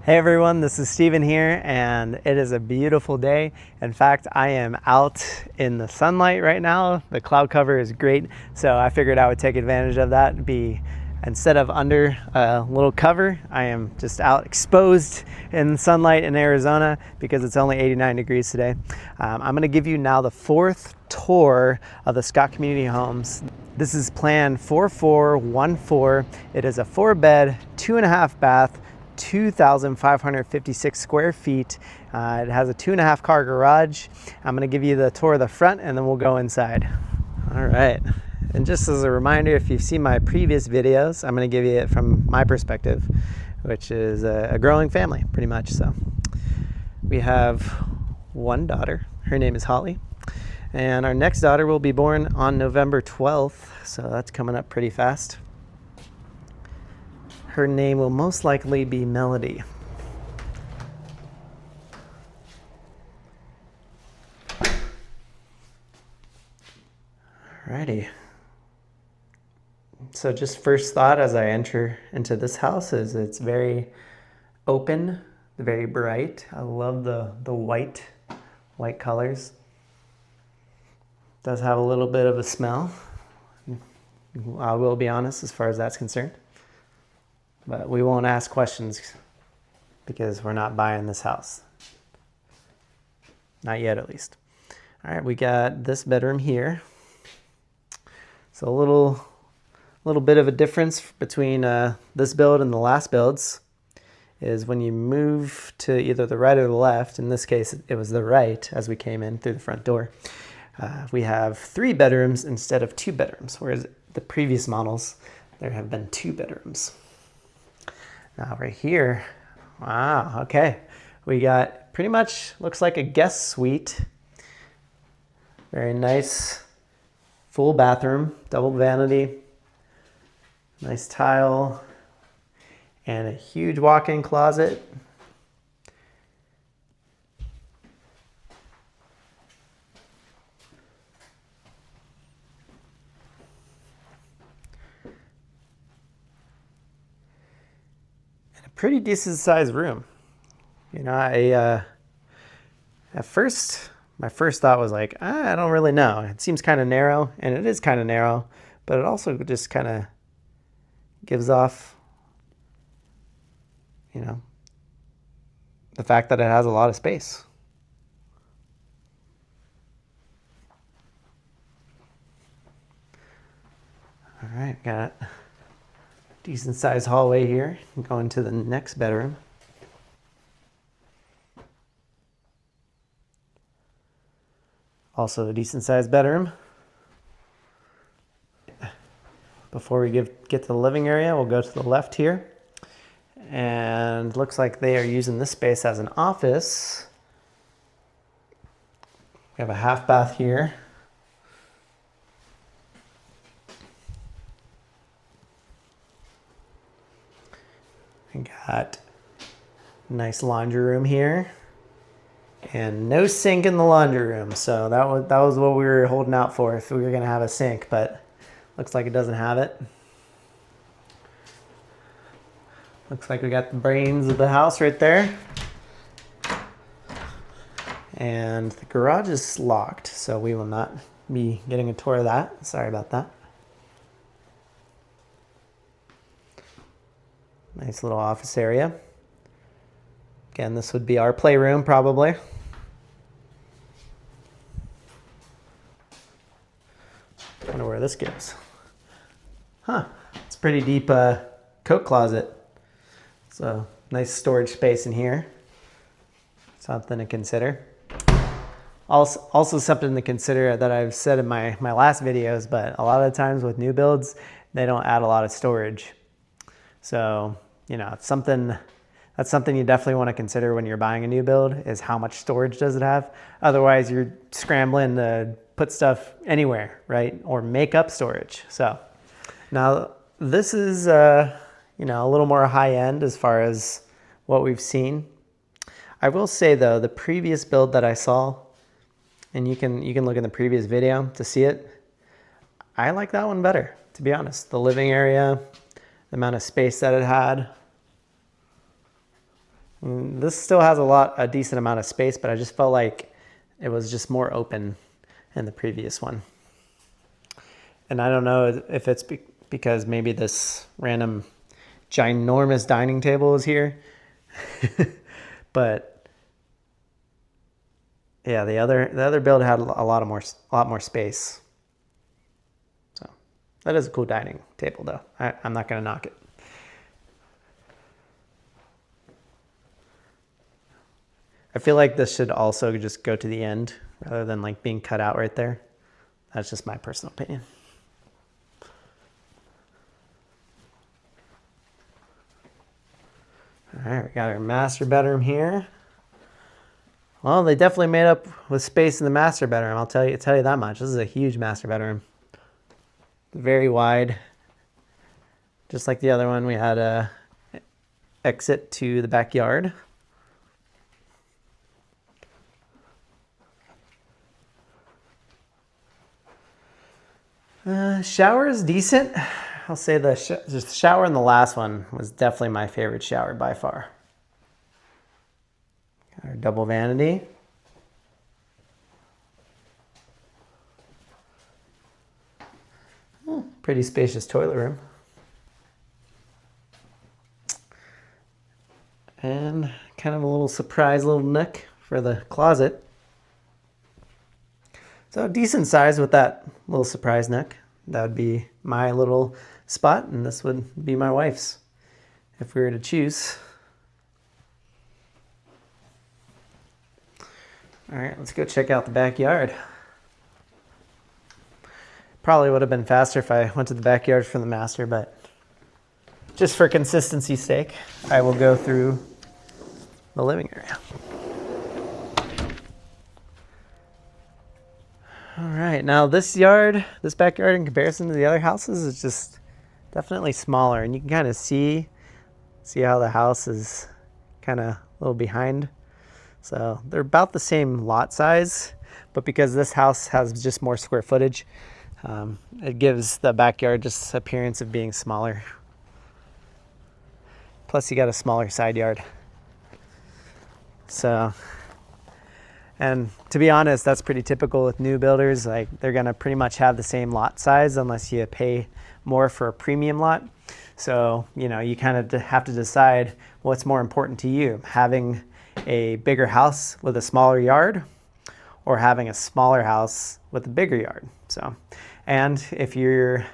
Hey everyone, this is Stephen here, and it is a beautiful day. In fact, I am out in the sunlight right now. The cloud cover is great, so I figured I would take advantage of that. Instead of under a little cover, I am just out exposed in sunlight in Arizona because it's only 89 degrees today. I'm going to give you now the fourth tour of the Scott Community Homes. This is plan 4414. It is a 4-bed, 2.5 bath, 2,556 square feet. It has a 2.5 car garage. I'm going to give you the tour of the front and then we'll go inside. All right. And just as a reminder, if you've seen my previous videos, I'm going to give you it from my perspective, which is a growing family, pretty much. So we have one daughter. Her name is Holly. And our next daughter will be born on November 12th. So that's coming up pretty fast. Her name will most likely be Melody. Alrighty. So just first thought as I enter into this house is it's very open, very bright. I love the white colors. Does have a little bit of a smell. I will be honest as far as that's concerned. But we won't ask questions because we're not buying this house. Not yet, at least. All right, we got this bedroom here. So a little bit of a difference between this build and the last builds is when you move to either the right or the left. In this case, it was the right as we came in through the front door. We have 3 bedrooms instead of 2 bedrooms, whereas the previous models, there have been 2 bedrooms. Now right here, wow, okay. We got pretty much, looks like a guest suite. Very nice, full bathroom, double vanity, nice tile, and a huge walk-in closet. Pretty decent sized room. You know, at first, my first thought was like, I don't really know. It seems kind of narrow, and it is kind of narrow, but it also just kind of gives off, you know, the fact that it has a lot of space. All right, got decent sized hallway here. Going to the next bedroom. Also a decent sized bedroom. Before we get to the living area, we'll go to the left here. And looks like they are using this space as an office. We have a half bath here. We got a nice laundry room here and no sink in the laundry room. So that was what we were holding out for, if we were gonna have a sink, but looks like it doesn't have it. Looks like we got the brains of the house right there. And the garage is locked, so we will not be getting a tour of that. Sorry about that. Nice little office area. Again, this would be our playroom probably. I wonder where this goes. Huh, it's a pretty deep coat closet. So nice storage space in here. Something to consider. Also something to consider that I've said in my last videos, but a lot of times with new builds, they don't add a lot of storage. So, you know, that's something you definitely want to consider when you're buying a new build, is how much storage does it have? Otherwise, you're scrambling to put stuff anywhere, right? Or make up storage. So now this is, you know, a little more high end as far as what we've seen. I will say though, the previous build that I saw, and you can look in the previous video to see it, I like that one better, to be honest. The living area, the amount of space that it had This still has a decent amount of space, but I just felt like it was just more open in the previous one. And I don't know if it's because maybe this random ginormous dining table is here, but yeah, the other build had a lot more space. So that is a cool dining table, though. I'm not going to knock it. I feel like this should also just go to the end rather than like being cut out right there. That's just my personal opinion. All right, we got our master bedroom here. Well, they definitely made up with space in the master bedroom. I'll tell you that much. This is a huge master bedroom. Very wide. Just like the other one, we had a exit to the backyard. Shower is decent. I'll say the shower in the last one was definitely my favorite shower by far. Got our double vanity. Pretty spacious toilet room. And kind of a little surprise little nook for the closet. So decent size with that little surprise nook. That would be my little spot, and this would be my wife's if we were to choose. All right, let's go check out the backyard. Probably would have been faster if I went to the backyard from the master, but just for consistency's sake, I will go through the living area. All right, now this backyard in comparison to the other houses is just definitely smaller, and you can kind of see how the house is kind of a little behind. So they're about the same lot size, but because this house has just more square footage, it gives the backyard just this appearance of being smaller. Plus you got a smaller side yard. So, and to be honest, that's pretty typical with new builders. Like, they're gonna pretty much have the same lot size unless you pay more for a premium lot. So, you know, you kind of have to decide what's more important to you, having a bigger house with a smaller yard or having a smaller house with a bigger yard. So, and if you're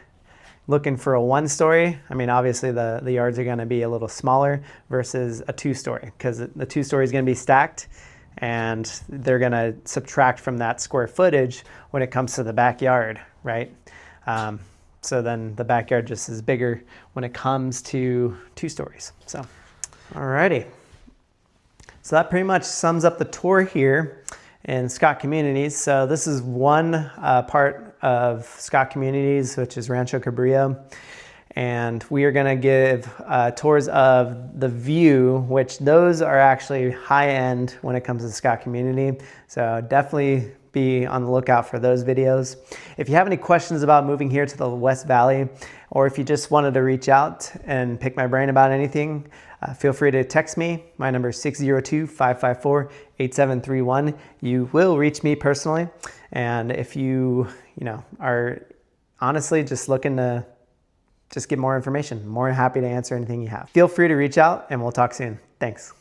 looking for a 1-story, I mean, obviously the yards are gonna be a little smaller versus a 2-story, because the 2-story is gonna be stacked and they're gonna subtract from that square footage when it comes to the backyard, right? So then the backyard just is bigger when it comes to 2 stories. So, alrighty. So that pretty much sums up the tour here in Scott Communities. So this is one part of Scott Communities, which is Rancho Cabrillo. And we are gonna give tours of the view, which those are actually high end when it comes to Scott Community. So definitely be on the lookout for those videos. If you have any questions about moving here to the West Valley, or if you just wanted to reach out and pick my brain about anything, feel free to text me. My number is 602-554-8731. You will reach me personally. And if you are honestly just looking to just get more information, more than happy to answer anything you have. Feel free to reach out and we'll talk soon. Thanks.